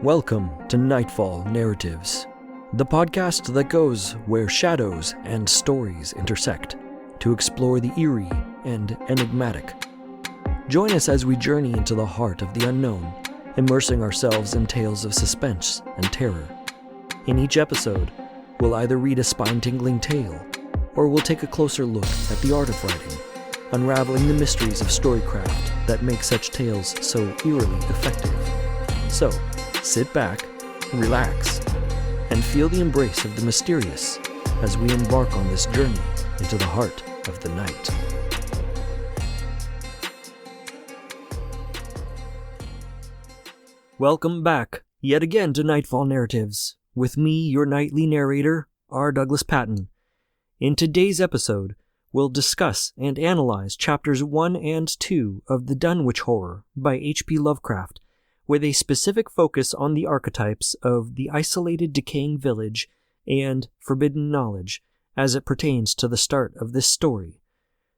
Welcome to Nightfall Narratives, the podcast that goes where shadows and stories intersect to explore the eerie and enigmatic. Join us as we journey into the heart of the unknown, immersing ourselves in tales of suspense and terror. In each episode, we'll either read a spine-tingling tale, or we'll take a closer look at the art of writing, unraveling the mysteries of storycraft that make such tales so eerily effective. So, sit back, relax, and feel the embrace of the mysterious as we embark on this journey into the heart of the night. Welcome back, yet again, to Nightfall Narratives, with me, your nightly narrator, R. Douglas Patton. In today's episode, we'll discuss and analyze chapters 1 and 2 of The Dunwich Horror by H.P. Lovecraft, with a specific focus on the archetypes of the isolated decaying village and forbidden knowledge as it pertains to the start of this story.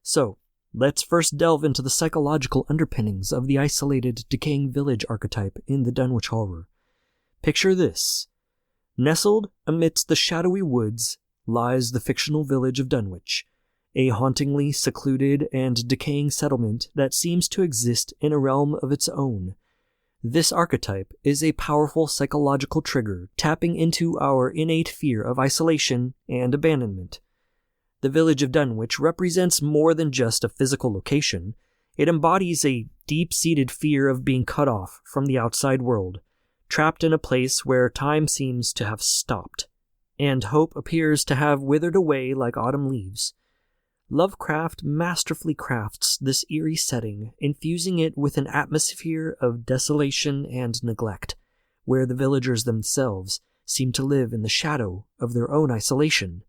So, let's first delve into the psychological underpinnings of the isolated decaying village archetype in the Dunwich Horror. Picture this. Nestled amidst the shadowy woods lies the fictional village of Dunwich, a hauntingly secluded and decaying settlement that seems to exist in a realm of its own. This archetype is a powerful psychological trigger tapping into our innate fear of isolation and abandonment. The village of Dunwich represents more than just a physical location. It embodies a deep-seated fear of being cut off from the outside world, trapped in a place where time seems to have stopped, and hope appears to have withered away like autumn leaves. Lovecraft masterfully crafts this eerie setting, infusing it with an atmosphere of desolation and neglect, where the villagers themselves seem to live in the shadow of their own isolation.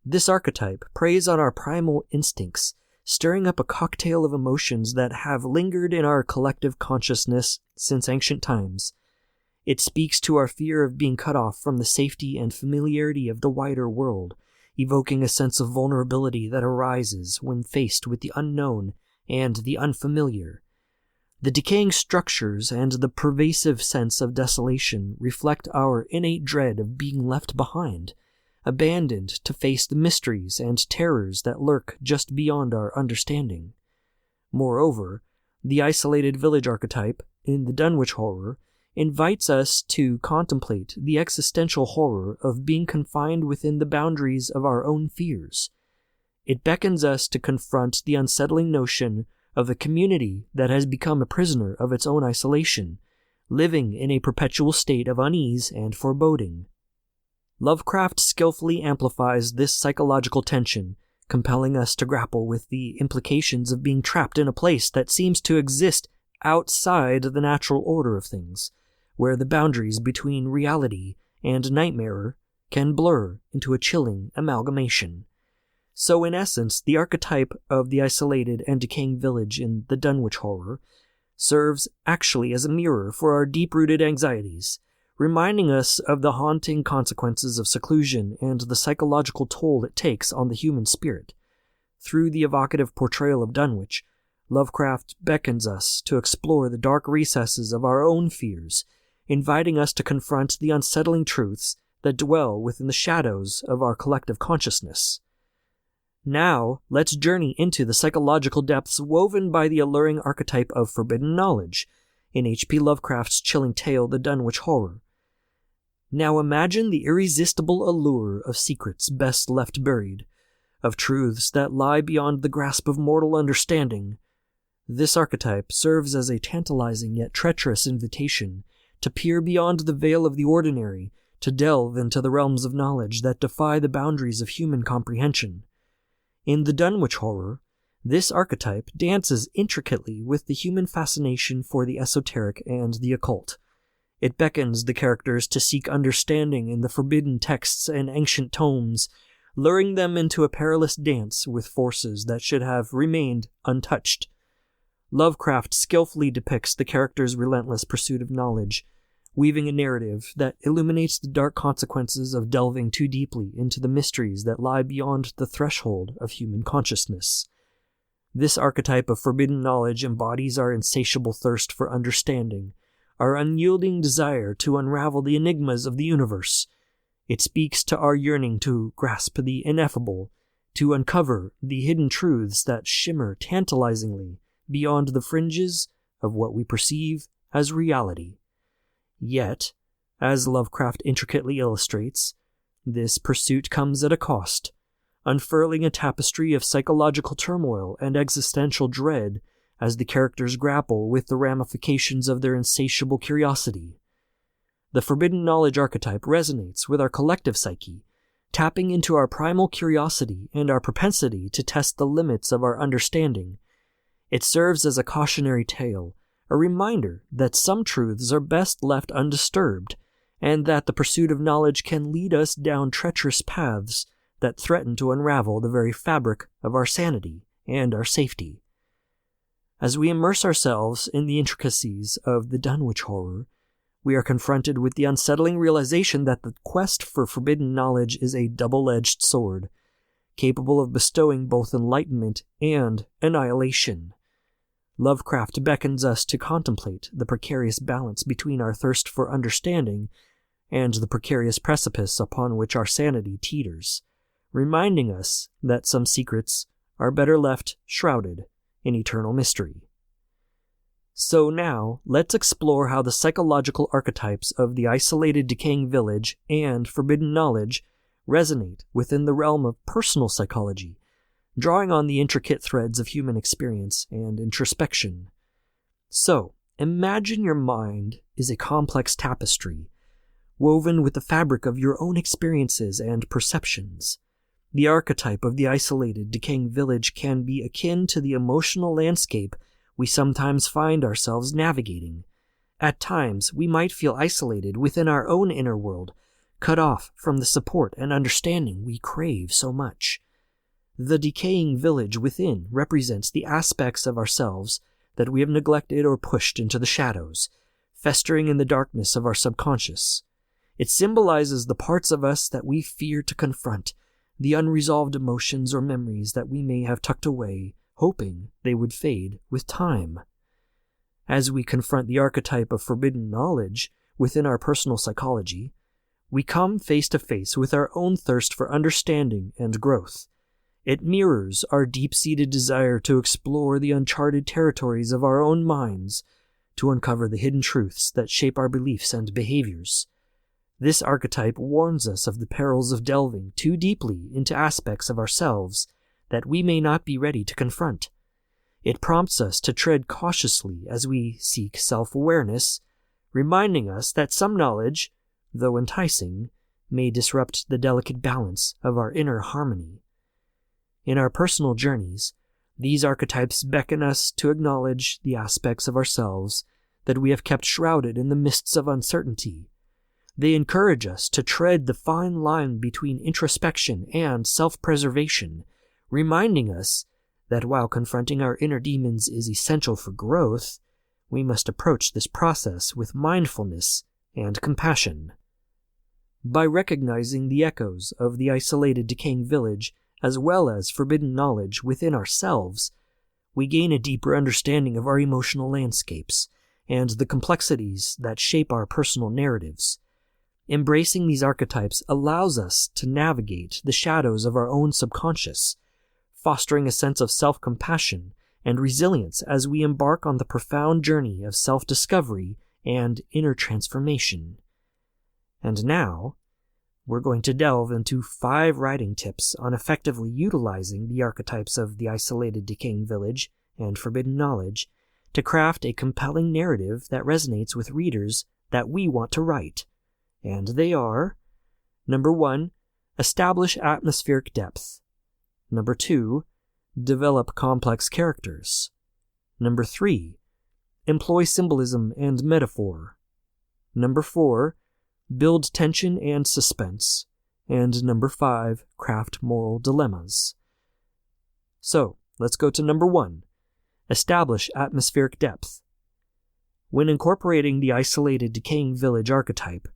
This archetype preys on our primal instincts, stirring up a cocktail of emotions that have lingered in our collective consciousness since ancient times. It speaks to our fear of being cut off from the safety and familiarity of the wider world, evoking a sense of vulnerability that arises when faced with the unknown and the unfamiliar. The decaying structures and the pervasive sense of desolation reflect our innate dread of being left behind, abandoned to face the mysteries and terrors that lurk just beyond our understanding. Moreover, the isolated village archetype in the Dunwich Horror invites us to contemplate the existential horror of being confined within the boundaries of our own fears. It beckons us to confront the unsettling notion of a community that has become a prisoner of its own isolation, living in a perpetual state of unease and foreboding. Lovecraft skillfully amplifies this psychological tension, compelling us to grapple with the implications of being trapped in a place that seems to exist outside the natural order of things, where the boundaries between reality and nightmare can blur into a chilling amalgamation. So in essence, the archetype of the isolated and decaying village in the Dunwich Horror serves actually as a mirror for our deep-rooted anxieties, reminding us of the haunting consequences of seclusion and the psychological toll it takes on the human spirit. Through the evocative portrayal of Dunwich, Lovecraft beckons us to explore the dark recesses of our own fears, inviting us to confront the unsettling truths that dwell within the shadows of our collective consciousness. Now, let's journey into the psychological depths woven by the alluring archetype of forbidden knowledge in H.P. Lovecraft's chilling tale, The Dunwich Horror. Now imagine the irresistible allure of secrets best left buried, of truths that lie beyond the grasp of mortal understanding. This archetype serves as a tantalizing yet treacherous invitation to peer beyond the veil of the ordinary, to delve into the realms of knowledge that defy the boundaries of human comprehension. In the Dunwich Horror, this archetype dances intricately with the human fascination for the esoteric and the occult. It beckons the characters to seek understanding in the forbidden texts and ancient tomes, luring them into a perilous dance with forces that should have remained untouched. Lovecraft skillfully depicts the characters' relentless pursuit of knowledge, weaving a narrative that illuminates the dark consequences of delving too deeply into the mysteries that lie beyond the threshold of human consciousness. This archetype of forbidden knowledge embodies our insatiable thirst for understanding, our unyielding desire to unravel the enigmas of the universe. It speaks to our yearning to grasp the ineffable, to uncover the hidden truths that shimmer tantalizingly beyond the fringes of what we perceive as reality. Yet, as Lovecraft intricately illustrates, this pursuit comes at a cost, unfurling a tapestry of psychological turmoil and existential dread as the characters grapple with the ramifications of their insatiable curiosity. The forbidden knowledge archetype resonates with our collective psyche, tapping into our primal curiosity and our propensity to test the limits of our understanding. It serves as a cautionary tale, a reminder that some truths are best left undisturbed, and that the pursuit of knowledge can lead us down treacherous paths that threaten to unravel the very fabric of our sanity and our safety. As we immerse ourselves in the intricacies of the Dunwich Horror, we are confronted with the unsettling realization that the quest for forbidden knowledge is a double-edged sword, capable of bestowing both enlightenment and annihilation. Lovecraft beckons us to contemplate the precarious balance between our thirst for understanding and the precarious precipice upon which our sanity teeters, reminding us that some secrets are better left shrouded in eternal mystery. So now, let's explore how the psychological archetypes of the isolated decaying village and forbidden knowledge resonate within the realm of personal psychology, drawing on the intricate threads of human experience and introspection. So, imagine your mind is a complex tapestry, woven with the fabric of your own experiences and perceptions. The archetype of the isolated, decaying village can be akin to the emotional landscape we sometimes find ourselves navigating. At times, we might feel isolated within our own inner world, cut off from the support and understanding we crave so much. The decaying village within represents the aspects of ourselves that we have neglected or pushed into the shadows, festering in the darkness of our subconscious. It symbolizes the parts of us that we fear to confront, the unresolved emotions or memories that we may have tucked away, hoping they would fade with time. As we confront the archetype of forbidden knowledge within our personal psychology, we come face to face with our own thirst for understanding and growth. It mirrors our deep-seated desire to explore the uncharted territories of our own minds, to uncover the hidden truths that shape our beliefs and behaviors. This archetype warns us of the perils of delving too deeply into aspects of ourselves that we may not be ready to confront. It prompts us to tread cautiously as we seek self-awareness, reminding us that some knowledge, though enticing, may disrupt the delicate balance of our inner harmony. In our personal journeys, these archetypes beckon us to acknowledge the aspects of ourselves that we have kept shrouded in the mists of uncertainty. They encourage us to tread the fine line between introspection and self-preservation, reminding us that while confronting our inner demons is essential for growth, we must approach this process with mindfulness and compassion. By recognizing the echoes of the isolated decaying village as well as forbidden knowledge within ourselves, we gain a deeper understanding of our emotional landscapes and the complexities that shape our personal narratives. Embracing these archetypes allows us to navigate the shadows of our own subconscious, fostering a sense of self-compassion and resilience as we embark on the profound journey of self-discovery and inner transformation. And now, we're going to delve into 5 writing tips on effectively utilizing the archetypes of the isolated decaying village and forbidden knowledge to craft a compelling narrative that resonates with readers that we want to write. And they are: Number 1, establish atmospheric depth. Number 2, develop complex characters. Number 3, employ symbolism and metaphor. Number 4, build tension and suspense. And number 5, craft moral dilemmas. So, let's go to number 1, establish atmospheric depth. When incorporating the isolated decaying village archetype,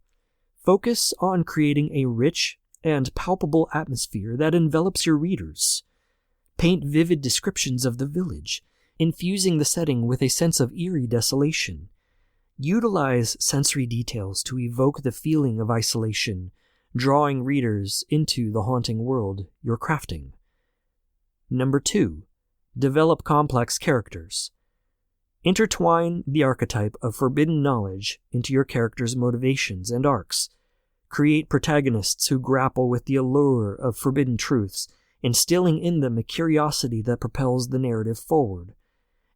focus on creating a rich and palpable atmosphere that envelops your readers. Paint vivid descriptions of the village, infusing the setting with a sense of eerie desolation. Utilize sensory details to evoke the feeling of isolation, drawing readers into the haunting world you're crafting. Number 2. Develop complex characters. Intertwine the archetype of forbidden knowledge into your characters' motivations and arcs. Create protagonists who grapple with the allure of forbidden truths, instilling in them a curiosity that propels the narrative forward.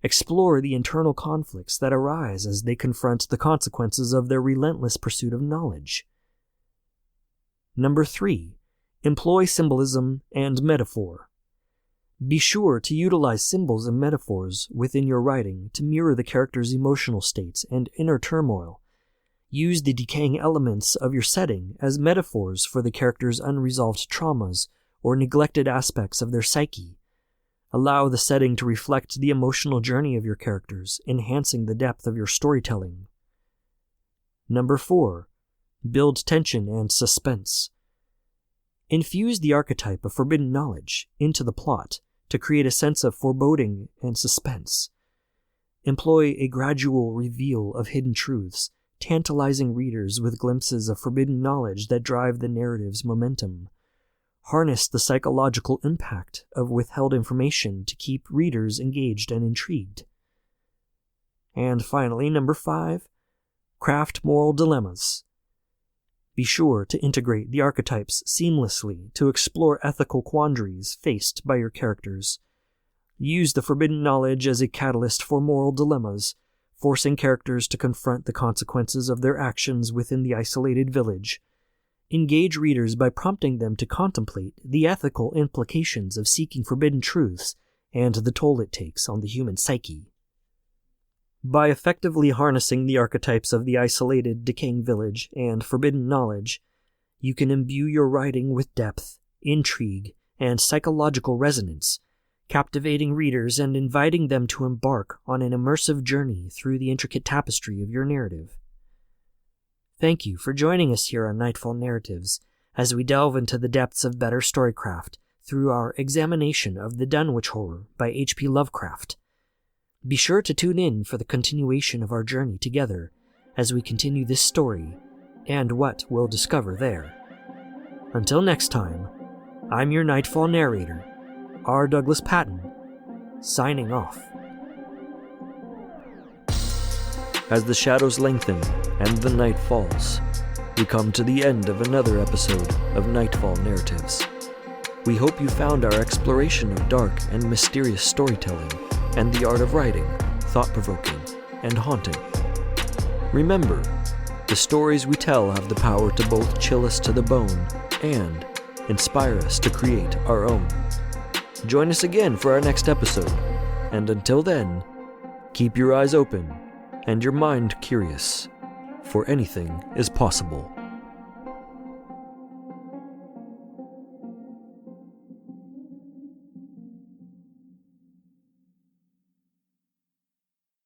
Explore the internal conflicts that arise as they confront the consequences of their relentless pursuit of knowledge. Number 3. Employ symbolism and metaphor. Be sure to utilize symbols and metaphors within your writing to mirror the characters' emotional states and inner turmoil. Use the decaying elements of your setting as metaphors for the characters' unresolved traumas or neglected aspects of their psyche. Allow the setting to reflect the emotional journey of your characters, enhancing the depth of your storytelling. Number 4. Build tension and suspense. Infuse the archetype of forbidden knowledge into the plot to create a sense of foreboding and suspense. Employ a gradual reveal of hidden truths, tantalizing readers with glimpses of forbidden knowledge that drive the narrative's momentum. Harness the psychological impact of withheld information to keep readers engaged and intrigued. And finally, number 5, craft moral dilemmas. Be sure to integrate the archetypes seamlessly to explore ethical quandaries faced by your characters. Use the forbidden knowledge as a catalyst for moral dilemmas, forcing characters to confront the consequences of their actions within the isolated village. Engage readers by prompting them to contemplate the ethical implications of seeking forbidden truths and the toll it takes on the human psyche. By effectively harnessing the archetypes of the isolated, decaying village and forbidden knowledge, you can imbue your writing with depth, intrigue, and psychological resonance, captivating readers and inviting them to embark on an immersive journey through the intricate tapestry of your narrative. Thank you for joining us here on Nightfall Narratives as we delve into the depths of better storycraft through our examination of the Dunwich Horror by H.P. Lovecraft. Be sure to tune in for the continuation of our journey together as we continue this story and what we'll discover there. Until next time, I'm your Nightfall narrator, R. Douglas Patton, signing off. As the shadows lengthen and the night falls, we come to the end of another episode of Nightfall Narratives. We hope you found our exploration of dark and mysterious storytelling and the art of writing thought-provoking and haunting. Remember, the stories we tell have the power to both chill us to the bone and inspire us to create our own. Join us again for our next episode, and until then, keep your eyes open and your mind curious, for anything is possible.